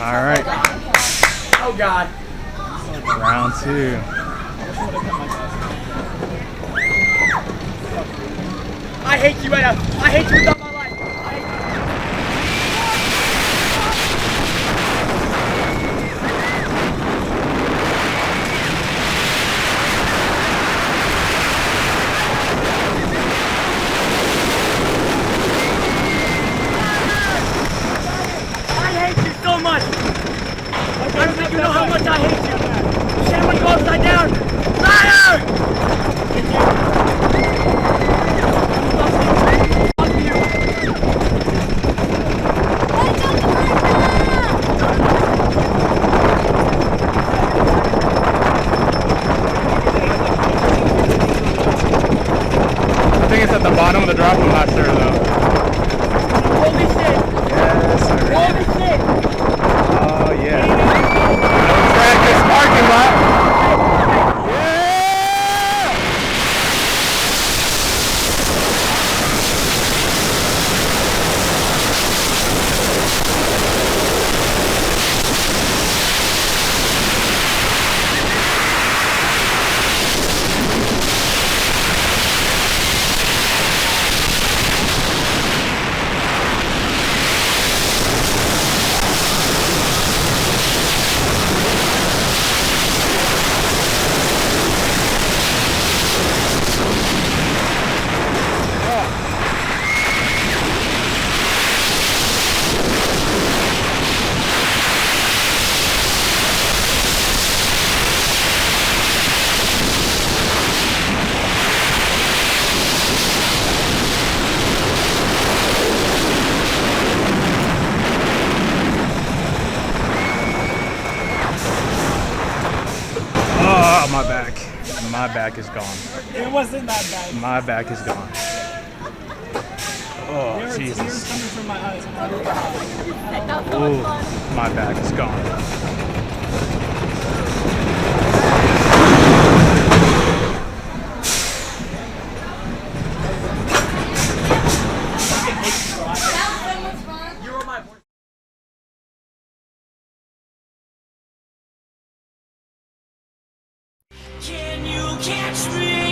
All right. Oh God. Round 2. I hate you right now. I hate you with all my life. I hate you. I hate you so much. I don't think you know how much I hate you. Shame when you go upside down. Liar! I think it's at the bottom of the drop. I'm not sure though. Holy shit! Yes, sir. Holy shit! Oh yeah. No practice parking lot. Oh, my back. My back is gone. It wasn't that bad. My back is gone. Oh, There were tears Jesus. coming from my eyes. Ooh, my back is gone. Can you catch me?